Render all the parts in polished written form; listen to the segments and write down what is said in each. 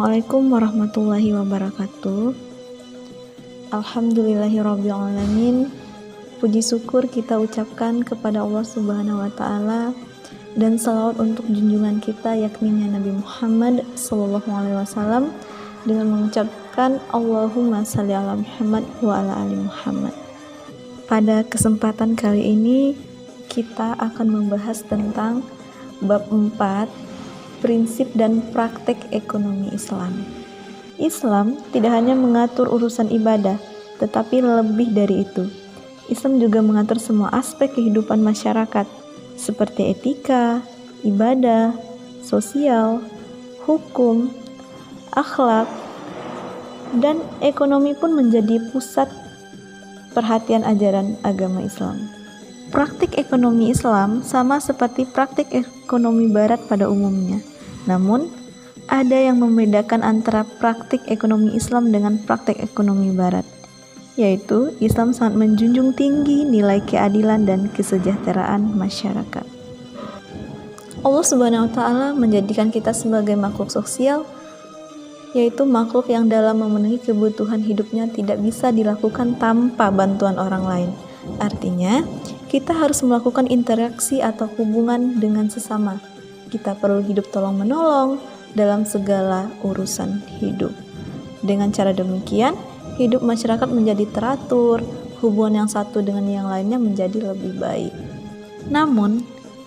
Assalamualaikum warahmatullahi wabarakatuh. Alhamdulillahirabbil alamin. Puji syukur kita ucapkan kepada Allah Subhanahu wa taala dan salawat untuk junjungan kita yakni Nabi Muhammad sallallahu alaihi wasallam dengan mengucapkan Allahumma shalli ala Muhammad wa ala ali Muhammad. Pada kesempatan kali ini kita akan membahas tentang bab 4, prinsip dan praktek ekonomi Islam. Islam tidak hanya mengatur urusan ibadah, tetapi lebih dari itu. Islam juga mengatur semua aspek kehidupan masyarakat, seperti etika, ibadah, sosial, hukum, akhlak, dan ekonomi pun menjadi pusat perhatian ajaran agama Islam. Praktik ekonomi Islam sama seperti praktik ekonomi Barat pada umumnya. Namun, ada yang membedakan antara praktik ekonomi Islam dengan praktik ekonomi Barat, yaitu Islam sangat menjunjung tinggi nilai keadilan dan kesejahteraan masyarakat. Allah Subhanahu wa taala menjadikan kita sebagai makhluk sosial, yaitu makhluk yang dalam memenuhi kebutuhan hidupnya tidak bisa dilakukan tanpa bantuan orang lain. Artinya, kita harus melakukan interaksi atau hubungan dengan sesama. Kita perlu hidup tolong-menolong dalam segala urusan hidup. Dengan cara demikian, hidup masyarakat menjadi teratur, hubungan yang satu dengan yang lainnya menjadi lebih baik. Namun,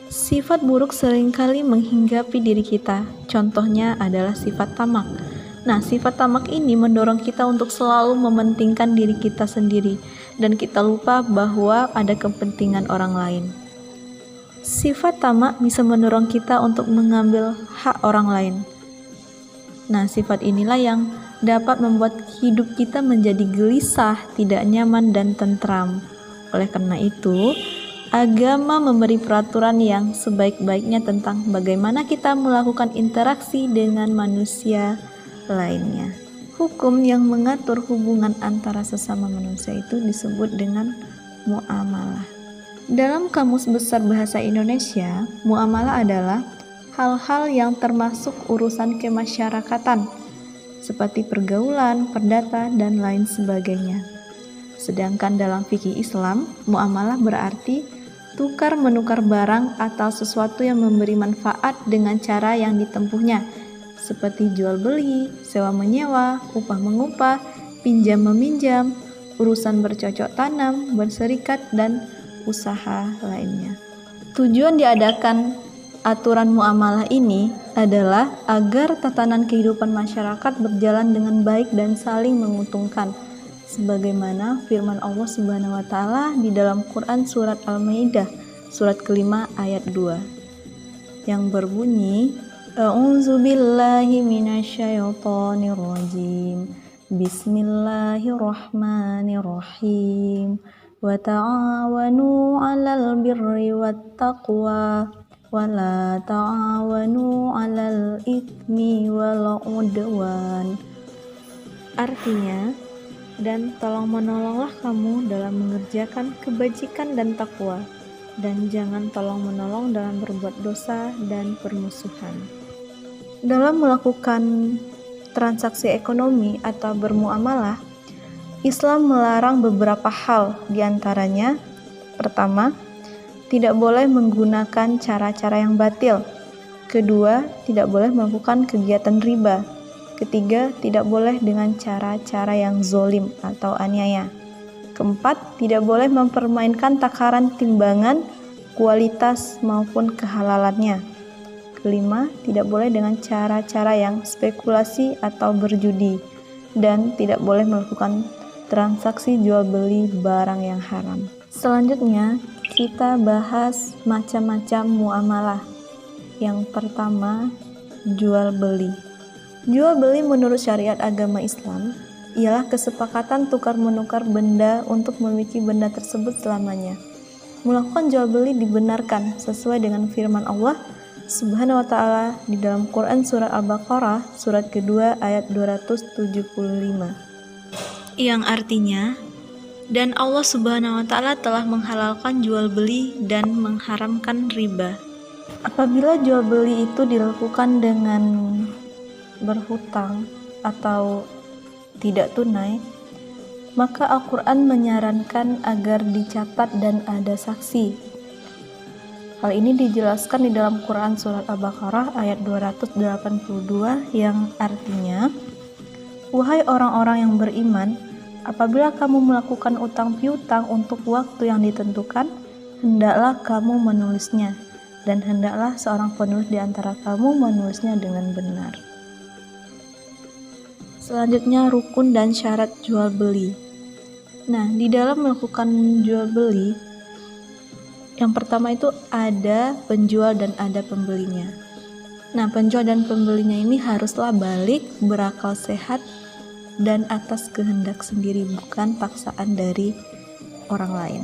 sifat buruk seringkali menghinggapi diri kita. Contohnya adalah sifat tamak. Nah, sifat tamak ini mendorong kita untuk selalu mementingkan diri kita sendiri dan kita lupa bahwa ada kepentingan orang lain. Sifat tamak bisa mendorong kita untuk mengambil hak orang lain. Nah, sifat inilah yang dapat membuat hidup kita menjadi gelisah, tidak nyaman dan tentram. Oleh karena itu, agama memberi peraturan yang sebaik-baiknya tentang bagaimana kita melakukan interaksi dengan manusia lainnya. Hukum yang mengatur hubungan antara sesama manusia itu disebut dengan muamalah. Dalam Kamus Besar Bahasa Indonesia, muamalah adalah hal-hal yang termasuk urusan kemasyarakatan, seperti pergaulan, perdata, dan lain sebagainya. Sedangkan dalam fikih Islam, muamalah berarti tukar-menukar barang atau sesuatu yang memberi manfaat dengan cara yang ditempuhnya, seperti jual beli, sewa menyewa, upah mengupah, pinjam meminjam, urusan bercocok tanam, berserikat, dan usaha lainnya. Tujuan diadakan aturan muamalah ini adalah agar tatanan kehidupan masyarakat berjalan dengan baik dan saling menguntungkan, sebagaimana firman Allah Subhanahu wa taala di dalam Quran surat Al-Maidah surat kelima ayat 2 yang berbunyi, A'udzubillahi minasyaitonirrajim. Bismillahirrahmanirrahim. Wa ta'awanu 'alal birri wattaqwa wa la ta'awanu 'alal itsmi wal 'udwan. Artinya, dan tolong-menolonglah kamu dalam mengerjakan kebajikan dan takwa, dan jangan tolong-menolong dalam berbuat dosa dan permusuhan. Dalam melakukan transaksi ekonomi atau bermuamalah, Islam melarang beberapa hal, diantaranya, pertama, tidak boleh menggunakan cara-cara yang batil. Kedua, tidak boleh melakukan kegiatan riba. Ketiga, tidak boleh dengan cara-cara yang zolim atau aniaya. Keempat, tidak boleh mempermainkan takaran timbangan, kualitas maupun kehalalannya. Kelima, tidak boleh dengan cara-cara yang spekulasi atau berjudi. Dan tidak boleh melakukan transaksi jual beli barang yang haram. Selanjutnya, kita bahas macam-macam muamalah. Yang pertama, jual beli. Jual beli menurut syariat agama Islam ialah kesepakatan tukar-menukar benda untuk memiliki benda tersebut selamanya. Melakukan jual beli dibenarkan sesuai dengan firman Allah Subhanahu wa taala di dalam Quran surat Al-Baqarah surat kedua ayat 275. Yang artinya, dan Allah Subhanahu wa taala telah menghalalkan jual beli dan mengharamkan riba. Apabila jual beli itu dilakukan dengan berhutang atau tidak tunai, maka Al-Quran menyarankan agar dicatat dan ada saksi. Hal ini dijelaskan di dalam Quran Surat Al-Baqarah ayat 282 yang artinya, "Wahai orang-orang yang beriman, apabila kamu melakukan utang piutang untuk waktu yang ditentukan, hendaklah kamu menulisnya, dan hendaklah seorang penulis di antara kamu menulisnya dengan benar." Selanjutnya, rukun dan syarat jual beli. Nah, di dalam melakukan jual beli, yang pertama itu ada penjual dan ada pembelinya. Nah, penjual dan pembelinya ini haruslah balik, berakal sehat, dan atas kehendak sendiri, bukan paksaan dari orang lain.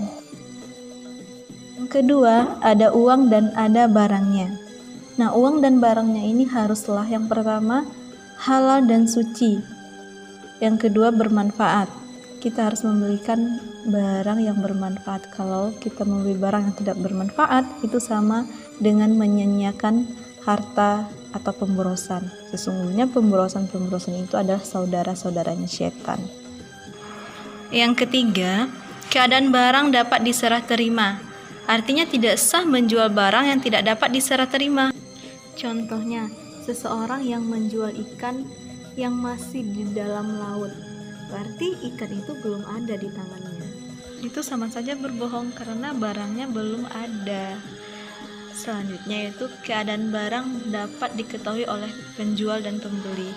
Yang kedua, ada uang dan ada barangnya. Nah, uang dan barangnya ini haruslah yang pertama halal dan suci. Yang kedua, bermanfaat. Kita harus membelikan barang yang bermanfaat. Kalau kita membeli barang yang tidak bermanfaat, itu sama dengan menyia-nyiakan harta atau pemborosan. Sesungguhnya pemborosan itu adalah saudara-saudaranya setan. Yang ketiga, keadaan barang dapat diserah terima. Artinya tidak sah menjual barang yang tidak dapat diserah terima. Contohnya, seseorang yang menjual ikan yang masih di dalam laut, berarti ikan itu belum ada di tangannya. Itu sama saja berbohong karena barangnya belum ada. Selanjutnya yaitu keadaan barang dapat diketahui oleh penjual dan pembeli.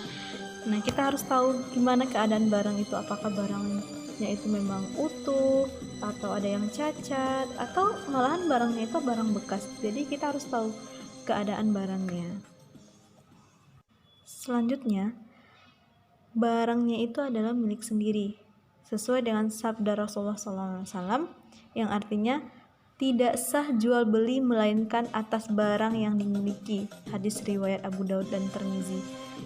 Nah, kita harus tahu gimana keadaan barang itu, apakah barangnya itu memang utuh atau ada yang cacat atau malahan barangnya itu barang bekas. Jadi kita harus tahu keadaan barangnya. Selanjutnya, barangnya itu adalah milik sendiri sesuai dengan sabda Rasulullah SAW yang artinya tidak sah jual beli melainkan atas barang yang dimiliki. Hadis riwayat Abu Daud dan Tirmizi.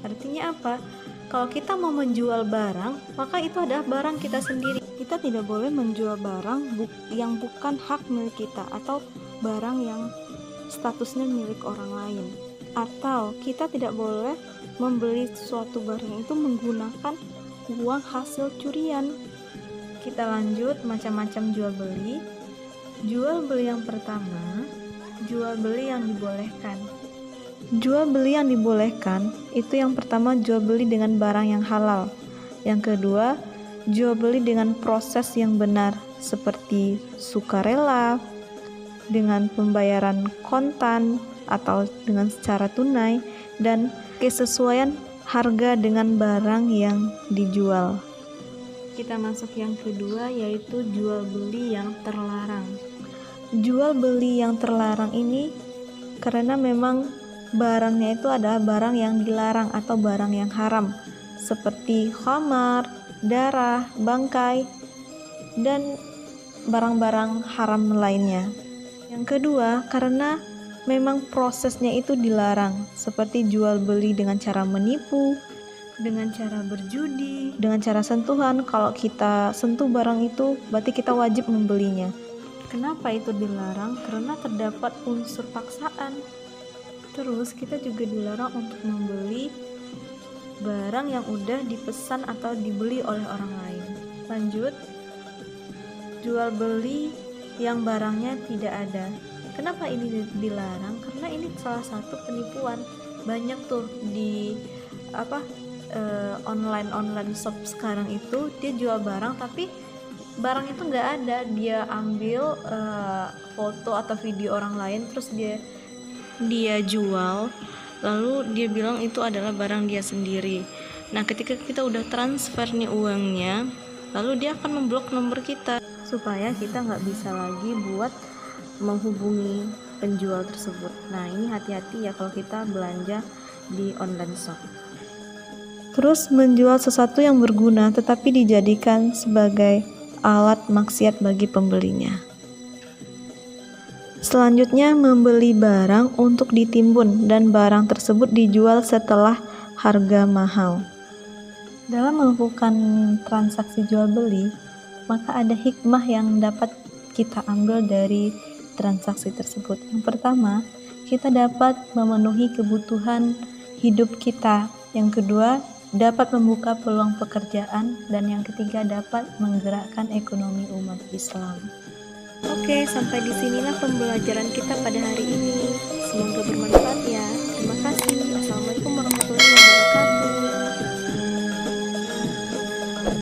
Artinya apa? Kalau kita mau menjual barang, maka itu adalah barang kita sendiri. Kita tidak boleh menjual barang yang bukan hak milik kita atau barang yang statusnya milik orang lain. Atau kita tidak boleh membeli suatu barang itu menggunakan uang hasil curian. Kita lanjut macam-macam jual beli. Jual beli yang pertama, jual beli yang dibolehkan. Jual beli yang dibolehkan itu yang pertama jual beli dengan barang yang halal. Yang kedua, jual beli dengan proses yang benar seperti sukarela, dengan pembayaran kontan atau dengan secara tunai, dan kesesuaian harga dengan barang yang dijual. Kita masuk yang kedua, yaitu jual beli yang terlarang. Jual beli yang terlarang ini karena memang barangnya itu adalah barang yang dilarang atau barang yang haram, seperti khamar, darah, bangkai, dan barang-barang haram lainnya. Yang kedua, karena memang prosesnya itu dilarang, seperti jual beli dengan cara menipu, dengan cara berjudi, dengan cara sentuhan. Kalau kita sentuh barang itu, berarti kita wajib membelinya. Kenapa itu dilarang? Karena terdapat unsur paksaan. Terus kita juga dilarang untuk membeli barang yang udah dipesan atau dibeli oleh orang lain. Lanjut, jual beli yang barangnya tidak ada. Kenapa ini dilarang? Karena ini salah satu penipuan. Banyak tuh di online shop sekarang itu dia jual barang tapi barang itu nggak ada. Dia ambil foto atau video orang lain terus dia jual, lalu dia bilang itu adalah barang dia sendiri. Nah, ketika kita udah transfer nih uangnya, lalu dia akan memblok nomor kita supaya kita nggak bisa lagi buat menghubungi penjual tersebut. Nah, ini hati-hati ya kalau kita belanja di online shop. Terus menjual sesuatu yang berguna tetapi dijadikan sebagai alat maksiat bagi pembelinya. Selanjutnya, membeli barang untuk ditimbun dan barang tersebut dijual setelah harga mahal. Dalam melakukan transaksi jual beli, maka ada hikmah yang dapat kita ambil dari transaksi tersebut. Yang pertama, kita dapat memenuhi kebutuhan hidup kita Yang kedua, dapat membuka peluang pekerjaan, dan yang ketiga dapat menggerakkan ekonomi umat Islam. Oke, sampai disinilah pembelajaran kita pada hari ini.